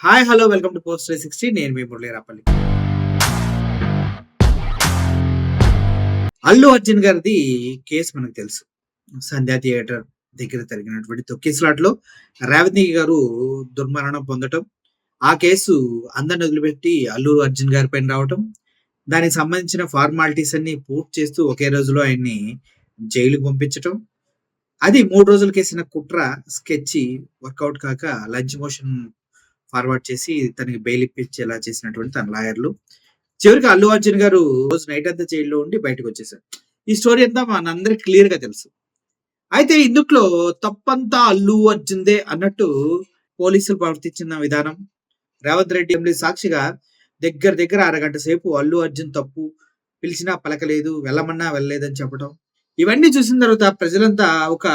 Hi! Hello! Welcome to post 360. నేను మీ మురళీరాపల్లి. అల్లు అర్జున్ గారిది case మనకు తెలుసు. సంధ్యా థియేటర్ దగ్గర జరిగినటువంటి తొక్కిసలాటలో రేవతి గారు దుర్మరణం పొందటం. ఆ కేసు అందరిని వదిలిపెట్టి అల్లు అర్జున్ గారి పైన రావటం. దానికి సంబంధించిన ఫార్మాలిటీస్ అన్నీ పూర్తి చేస్తూ ఒకే రోజులో ఆయన్ని జైలుకి పంపించటం. అది 3 రోజులకేసిన కుట్ర స్కెచి వర్కౌట్ కాక లంచ్ మోషన్ ఫార్వర్డ్ చేసి తనకి బెయిల్ ఇప్పించేలా చేసినటువంటి తన లాయర్లు. చివరికి అల్లు అర్జున్ గారు రోజు నైట్ అంతా జైల్లో ఉండి బయటకొచ్చేసారు. ఈ స్టోరీ అంతా మనందరికి క్లియర్‌గా తెలుసు. అయితే ఇందుట్లో తప్పంతా అల్లు అర్జున్‌దే అన్నట్టు పోలీసులు ప్రవర్తించిన విధానం, రేవంత్ రెడ్డి అసెంబ్లీ సాక్షిగా దగ్గర దగ్గర అరగంట సేపు అల్లు అర్జున్ తప్పు, పిలిచినా పలకలేదు, వెళ్ళమన్నా వెళ్ళలేదని చెప్పడం. ఇవన్నీ చూసిన తర్వాత ప్రజలంతా ఒక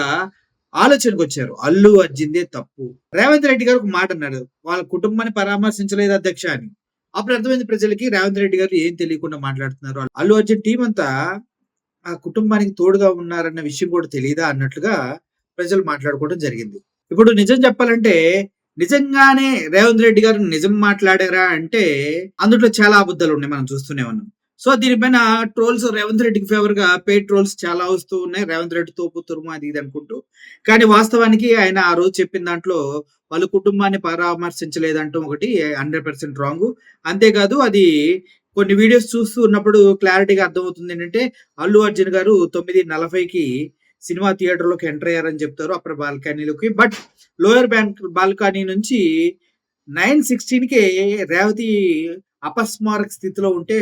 ఆలోచనకొచ్చారు. అల్లు అర్జున్‌దే తప్పు. రేవంత్ రెడ్డి గారు ఒక మాట అన్నాడు. వాళ్ళ కుటుంబాన్ని పరామర్శించలేదు అధ్యక్ష అని. అప్పుడు అర్థమైంది ప్రజలకి రేవంత్ రెడ్డి గారు ఏం తెలియకుండా మాట్లాడుతున్నారు. అల్లు అర్జున్ టీమ్ అంతా ఆ కుటుంబానికి తోడుగా ఉన్నారన్న విషయం కూడా తెలీదా అన్నట్లుగా ప్రజలు మాట్లాడుకోవడం జరిగింది. ఇప్పుడు నిజం చెప్పాలంటే నిజంగానే రేవంత్ రెడ్డి గారు నిజం మాట్లాడారా అంటే అందులో చాలా అబద్ధాలు ఉన్నాయి. మనం చూస్తూనే ఉన్నాం. సో దీనిపైన ట్రోల్స్ రేవంత్ రెడ్డికి ఫేవర్ గా పెయిడ్ ట్రోల్స్ చాలా వస్తూ ఉన్నాయి. రేవంత్ రెడ్డి తోపు తురుము అది ఇది అనుకుంటూ. కానీ వాస్తవానికి ఆయన ఆ రోజు చెప్పిన దాంట్లో వాళ్ళ కుటుంబాన్ని పరామర్శించలేదంటూ ఒకటి 100% రాంగ్. అంతేకాదు అది కొన్ని వీడియోస్ చూస్తూ ఉన్నప్పుడు క్లారిటీగా అర్థమవుతుంది ఏంటంటే అల్లు అర్జున్ గారు 9:40కి సినిమా థియేటర్‌లోకి ఎంటర్ అయ్యారని చెప్తారు అప్పర్ బాల్కనీలోకి. బట్ లోయర్ బాల్కనీ నుంచి 9:16కే రేవతి అపస్మారక స్థితిలో ఉంటే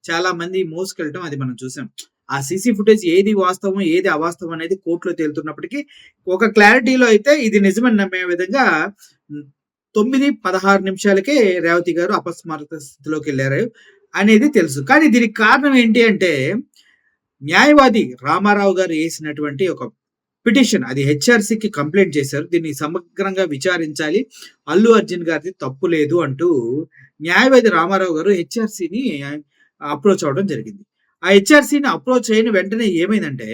చాలా మంది మోసుకెళ్ళటం అది మనం చూసాం. ఆ సీసీ ఫుటేజ్ ఏది వాస్తవం, ఏది అవాస్తవం అనేది కోర్టులో తేలుతున్నప్పటికీ ఒక క్లారిటీలో అయితే ఇది నిజమని నమ్మే విధంగా 9:16 రేవతి గారు అపస్మారక స్థితిలోకి వెళ్లారు అనేది తెలుసు. కానీ దీనికి కారణం ఏంటి అంటే న్యాయవాది రామారావు గారు వేసినటువంటి ఒక పిటిషన్ అది హెచ్ఆర్‌సీకి కంప్లెయింట్ చేశారు. దీన్ని సమగ్రంగా విచారించాలి. అల్లు అర్జున్ గారిది తప్పు లేదు అంటూ న్యాయవాది రామారావు గారు హెచ్ఆర్‌సీని అప్రోచ్ అవ్వడం జరిగింది. ఆ హెచ్ఆర్‌సీని అప్రోచ్ అయిన వెంటనే ఏమైందంటే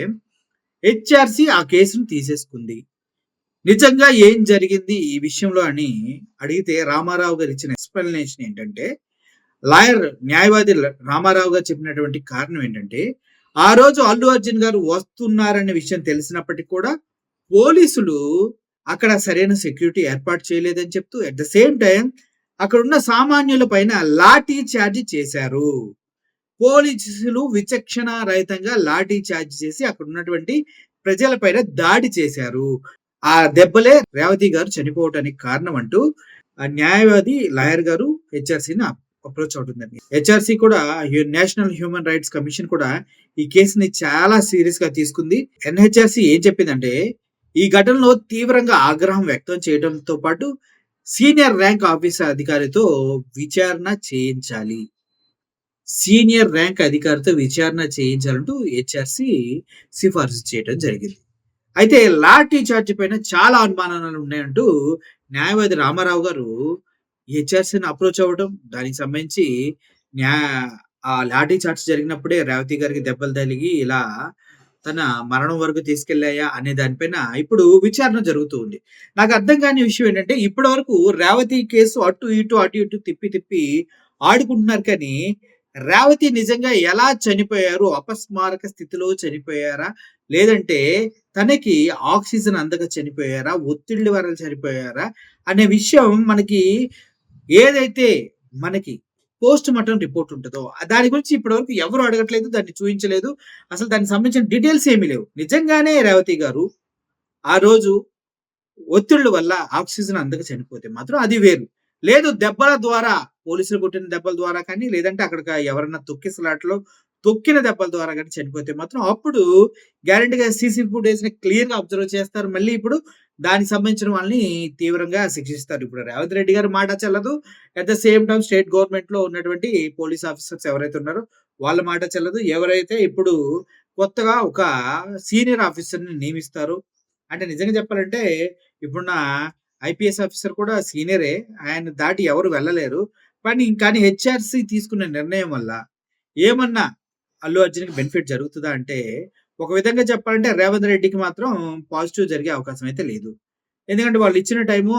హెచ్ఆర్‌సీ ఆ కేసును తీసేసుకుంది. నిజంగా ఏం జరిగింది ఈ విషయంలో అని అడిగితే రామారావు గారు ఇచ్చిన ఎక్స్‌ప్లనేషన్ ఏంటంటే లాయర్ న్యాయవాది రామారావు గారు చెప్పినటువంటి కారణం ఏంటంటే ఆ రోజు అల్లు అర్జున్ గారు వస్తున్నారనే విషయం తెలిసినప్పటికీ కూడా పోలీసులు అక్కడ సరైన సెక్యూరిటీ ఏర్పాటు చేయలేదని చెప్తూ అట్ ద సేమ్ టైం అక్కడ ఉన్న సామాన్యుల పైన లాఠీ చార్జ్ చేశారు. పోలీసులు విచక్షణ రహితంగా లాఠీ చార్జ్ చేసి అక్కడ ఉన్నటువంటి ప్రజల పైన దాడి చేశారు. ఆ దెబ్బలే రేవతి గారు చనిపోవటానికి కారణం అంటూ న్యాయవాది లాయర్ గారు హెచ్ఆర్‌సీని అప్రోచ్ అవుతుందండి. హెచ్ఆర్‌సీ కూడా నేషనల్ హ్యూమన్ రైట్స్ కమిషన్ కూడా ఈ కేసుని చాలా సీరియస్ గా తీసుకుంది. ఎన్‌హెచ్ఆర్‌సీ ఏం చెప్పిందంటే ఈ ఘటనలో తీవ్రంగా ఆగ్రహం వ్యక్తం చేయడంతో పాటు సీనియర్ ర్యాంక్ ఆఫీసర్ అధికారితో విచారణ చేయించాలి. సీనియర్ ర్యాంక్ అధికారితో విచారణ చేయించాలంటూ హెచ్ఆర్‌సీ సిఫారసు చేయడం జరిగింది. అయితే లాఠీ చార్జ్ పైన చాలా అనుమానాలు ఉన్నాయంటూ న్యాయవాది రామారావు గారు హెచ్ఆర్‌సీని అప్రోచ్ అవ్వడం, దానికి సంబంధించి న్యా ఆ లాఠీ చార్జ్ జరిగినప్పుడే రేవతి గారికి దెబ్బలు తగిలి ఇలా తన మరణం వరకు తీసుకెళ్ళాయా అనే దానిపైన ఇప్పుడు విచారణ జరుగుతూ ఉంది. నాకు అర్థం కాని విషయం ఏంటంటే ఇప్పటి వరకు రేవతి కేసు అటు ఇటు తిప్పి తిప్పి ఆడుకుంటున్నారు కానీ రేవతి నిజంగా ఎలా చనిపోయారు? అపస్మారక స్థితిలో చనిపోయారా? లేదంటే తనకి ఆక్సిజన్ అందక చనిపోయారా? ఒత్తిళ్ళ వల్ల చనిపోయారా? అనే విషయం మనకి ఏదైతే మనకి పోస్ట్ మార్టం రిపోర్ట్ ఉంటదో దాని గురించి ఇప్పటివరకు ఎవరు అడగట్లేదు. దాన్ని చూయించలేదు. అసలు దానికి సంబంధించిన డీటెయిల్స్ ఏమీ లేవు. నిజంగానే రేవతి గారు ఆ రోజు ఒత్తిళ్ళ వల్ల ఆక్సిజన్ అందక చనిపోతే మాత్రం అది వేరు. లేదు దెబ్బల ద్వారా పోలీసులు కొట్టిన దెబ్బల ద్వారా కానీ, లేదంటే అక్కడ ఎవరన్నా తొక్కిసలాటలో తొక్కిన దెబ్బల ద్వారా గాని చనిపోతే మాత్రం అప్పుడు గ్యారంటీగా సీసీ ఫుటేజ్‌ని క్లియర్‌గా అబ్జర్వ్ చేస్తారు. మళ్ళీ ఇప్పుడు దానికి సంబంధించిన వాళ్ళని తీవ్రంగా శిక్షిస్తారు. ఇప్పుడు రేవంత్ రెడ్డి గారి మాట చెల్లదు. At the same time state గవర్నమెంట్‌లో ఉన్నటువంటి పోలీస్ ఆఫీసర్స్ ఎవరైతే ఉన్నారో వాళ్ళ మాట చెల్లదు. ఎవరైతే ఇప్పుడు కొత్తగా ఒక సీనియర్ ఆఫీసర్‌ని నియమిస్తారో అంటే నిజంగా చెప్పాలంటే ఇప్పుడున్న ఐపీఎస్ ఆఫీసర్ కూడా సీనియరే. ఆయన దాటి ఎవరు వెళ్ళలేరు. కానీ హెచ్ఆర్‌సీ తీసుకున్న నిర్ణయం వల్ల ఏమన్నా అల్లు అర్జున్‌కి బెనిఫిట్ జరుగుతదా అంటే, ఒక విధంగా చెప్పాలంటే రేవంత్ రెడ్డికి మాత్రం పాజిటివ్ జరిగే అవకాశం అయితే లేదు. ఎందుకంటే వాళ్ళు ఇచ్చిన టైము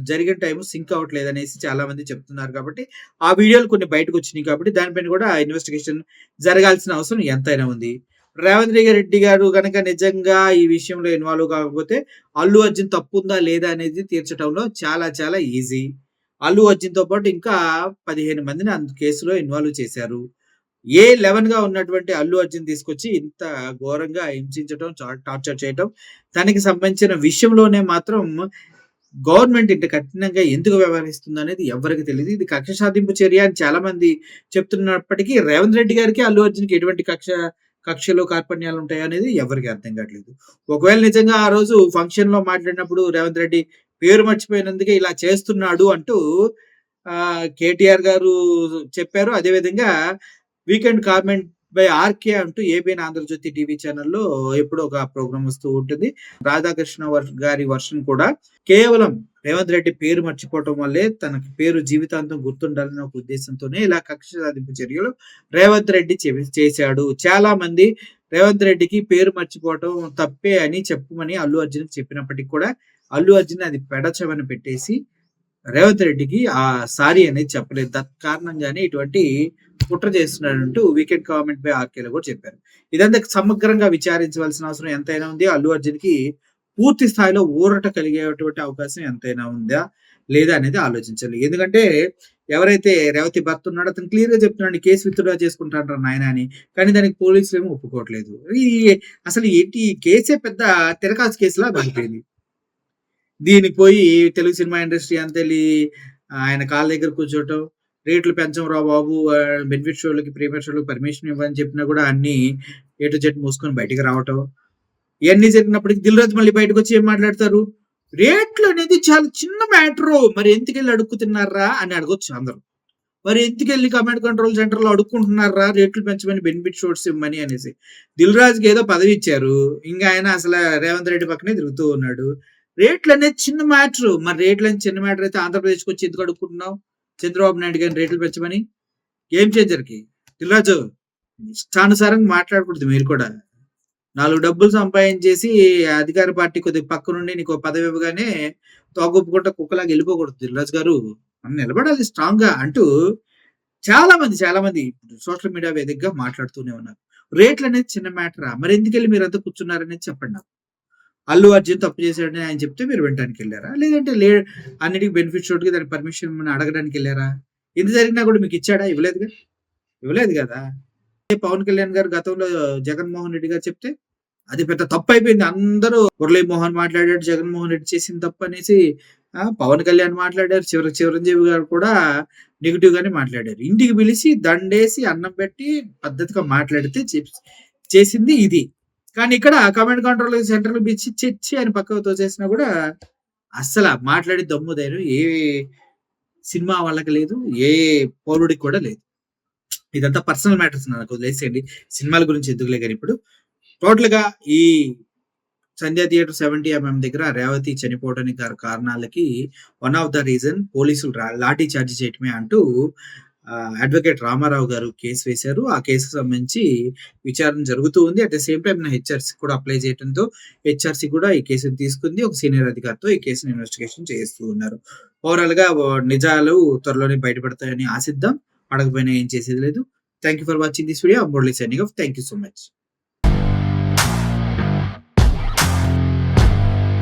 జరిగిన టైము సింక్ అవ్వట్లేదనేసి చాలా మంది చెప్తున్నారు కాబట్టి, ఆ వీడియోలు కొన్ని బయటకొచ్చినియి కాబట్టి దానిపైన కూడా ఇన్వెస్టిగేషన్ జరగాల్సిన అవసరం ఎంతైనా ఉంది. రేవంత్ రెడ్డి గారు గనక నిజంగా ఈ విషయంలో ఇన్వాల్వ్ కాకపోతే, అల్లు అర్జున్ తప్పుందా లేదా అనేది తీర్చటంలో చాలా చాలా ఈజీ. అల్లు అర్జున్‌తో పాటు ఇంకా 15 మందిని కేసులో ఇన్వాల్వ్ చేశారు. ఏ11గా ఉన్నటువంటి అల్లు అర్జున్ తీసుకొచ్చి ఇంత ఘోరంగా హింసించటం, టార్చర్ చేయటం, తనకి సంబంధించిన విషయంలోనే మాత్రం గవర్నమెంట్ ఇంత కఠినంగా ఎందుకు వ్యవహరిస్తుందనేది ఎవ్వరికీ తెలీదు. ఇది కక్ష సాధింపు చర్య అని చాలా మంది చెప్తున్నప్పటికీ, రేవంత్ రెడ్డి గారికి, అల్లు అర్జున్‌కి ఎటువంటి కక్షలు, కార్పణ్యాలు ఉంటాయనేది ఎవరికీ అర్థం కావట్లేదు. ఒకవేళ నిజంగా ఆ రోజు ఫంక్షన్‌లో మాట్లాడినప్పుడు రేవంత్ రెడ్డి పేరు మర్చిపోయినందుకే ఇలా చేస్తున్నాడు అంటూ కేటీఆర్ గారు చెప్పారు. అదే విధంగా వీకెండ్ కామెంట్ బై ఆర్‌కే అంటూ ఏబీఎన్ ఆంధ్రజ్యోతి టీవీ ఛానెల్‌లో ఎప్పుడో ఒక ప్రోగ్రామ్ వస్తూ ఉంటుంది. రాధాకృష్ణ గారి వర్షన్ కూడా కేవలం రేవంత్ రెడ్డి పేరు మర్చిపోవటం వల్లే తనకి పేరు జీవితాంతం గుర్తుండాలనే ఒక ఉద్దేశంతోనే ఇలా కక్ష సాధింపు చర్యలు రేవంత్ రెడ్డి చేశాడు. చాలా మంది రేవంత్ రెడ్డికి పేరు మర్చిపోవటం తప్పే అని చెప్పమని అల్లు అర్జున్‌కి చెప్పినప్పటికి కూడా, అల్లు అర్జున్ అది పెడచెవిన పెట్టేసి రేవంత్ రెడ్డికి సారీ అనేది చెప్పలేదు. తత్కారణంగానే ఇటువంటి కుట్ర చేస్తున్నాడంటూ వీకెండ్ కామెంట్ బై ఆర్‌కేలో కూడా చెప్పారు. ఇదంతా సమగ్రంగా విచారించవలసిన అవసరం ఎంతైనా ఉంది. అల్లు అర్జున్‌కి పూర్తి స్థాయిలో ఊరట కలిగేటువంటి అవకాశం ఎంతైనా ఉందా? లేదా? అనేది ఆలోచించాలి. ఎందుకంటే ఎవరైతే రేవతి భర్త ఉన్నాడో అతను క్లియర్‌గా చెప్తున్నాడు కేసు విత్‌డ్రా చేసుకుంటానురా నాయనా అని. కానీ దానికి పోలీసులేమో ఒప్పుకోవట్లేదు. అసలు ఏంటి ఈ కేసే పెద్ద తిరకాసు కేసులా మారిపోయింది. దీనికి పోయి తెలుగు సినిమా ఇండస్ట్రీ అంతెళ్ళి ఆయన కాళ్ళ దగ్గర కూర్చోవటం, రేట్లు పెంచంరా బాబు, బెనిఫిట్ షోలకి, ప్రీమియర్ షోలకి పర్మిషన్ ఇవ్వని చెప్పినా కూడా అన్నీ ఏ టు జెడ్ మూసుకొని బయటికి రావటం. ఇయన్నీ జరిగినప్పటికి 'దిల్ రాజు' మళ్ళీ బయటకొచ్చి ఏం మాట్లాడతారు? రేట్లు అనేది చాలా చిన్న మ్యాటరు. మరి ఎందుకెళ్ళి అడుక్కుతున్నారా అని అడగొచ్చు అందరూ. మరి ఎందుకెళ్ళి కమాండ్ కంట్రోల్ సెంటర్‌లో అడుక్కుంటున్నారా రేట్లు పెంచమని, బెనిఫిట్ షోస్ ఇమ్మని అనేసి. 'దిల్ రాజు'కి ఏదో పదవి ఇచ్చారు. ఇంక ఆయన అసల రేవంత్ రెడ్డి పక్కనే తిరుగుతూ ఉన్నాడు. రేట్లనేది చిన్న మ్యాటరు. మరి రేట్లని చిన్న మ్యాటర్ అయితే ఆంధ్రప్రదేశ్‌కొచ్చి ఎందుకు అడుక్కుంటున్నావు? చంద్రబాబు నాయుడు గారిని రేట్లు పెంచమని. గేమ్ చేంజర్‌కి. 'దిల్ రాజు' ఇష్టానుసారంగా మాట్లాడకూడదు మీరు కూడా. 4 డబ్బులు సంపాదించేసి అధికార పార్టీ కొద్దిగా పక్కనుండి నీకో పదవి ఇవ్వగానే తోకూపుకుంటా కుక్కలాగా ఎళ్ళిపోకూడదు 'దిల్ రాజు' గారు. మనం నిలబడాలి స్ట్రాంగ్‌గా అంటూ చాలా మంది సోషల్ మీడియా వేదికగా మాట్లాడుతూనే ఉన్నారు. రేట్లనేది చిన్న మ్యాటరా? మరెందుకెళ్ళి మీరంతా కూర్చున్నారనేది చెప్పండి నాకు. అల్లు అర్జున్ తప్పు చేశాడని ఆయన చెప్తే మీరు వినటానికెళ్లారా? లేదంటే అన్నిటికి బెనిఫిట్ షోట్‌కి దానికి పర్మిషన్ ఇమ్మని అడగడానికెళ్లారా? ఇంత జరిగినా కూడా మీకు ఇచ్చాడా? ఇవ్వలేదుగా. ఇవ్వలేదు గదా! పవన్ కళ్యాణ్ గారు గతంలో జగన్మోహన్ రెడ్డి గారు చెప్తే అది పెద్ద తప్పయిపోయింది. అందరూ మురళీమోహన్ మాట్లాడాడు, జగన్మోహన్ రెడ్డి చేసింది తప్పనేసి పవన్ కళ్యాణ్ మాట్లాడారు. చివరికి చిరంజీవి గారు కూడా నెగెటివ్ గానే మాట్లాడారు. ఇంటికి పిలిచి దండేసి అన్నం పెట్టి పద్ధతిగా మాట్లాడితే చేసింది ఇది. కానీ ఇక్కడ కమాండ్ కంట్రోల్ సెంటర్‌లో పిలిచి ఛీ అని పక్కకు తోసేసినా కూడా అస్సల మాట్లాడే దమ్ము ధైర్యం ఏ సినిమా వాళ్ళకి లేదు. ఏ పౌరుడికి కూడా లేదు. ఇదంతా పర్సనల్ మ్యాటర్స్ నాకు వదిలేసేయండి. సినిమాల గురించి ఎందుకులే గాని ఇప్పుడు. టోటల్‌గా ఈ 'సంధ్య థియేటర్ 70 ఎంఎం' దగ్గర రేవతి చనిపోవడానికి కారణాలకి వన్ ఆఫ్ ద రీజన్ పోలీసులు లాఠీ చార్జ్ చేయటమే అంటూ అడ్వకేట్ రామారావు గారు కేసు వేశారు. ఆ కేసుకు సంబంధించి విచారణ జరుగుతూ ఉంది. At the same time HRC కూడా అప్లై చేయడంతో హెచ్ఆర్‌సీ కూడా ఈ కేసుని తీసుకుంది. ఒక సీనియర్ అధికారితో ఈ కేసుని ఇన్వెస్టిగేషన్ చేస్తూ ఉన్నారు. ఓవరాల్‌గా నిజాలు త్వరలోనే బయటపడతాయని ఆశిద్దాం. పడకపోయినా ఏం చేసేది లేదు. Thank you for watching this video. I am Murali signing off. Thank you so much.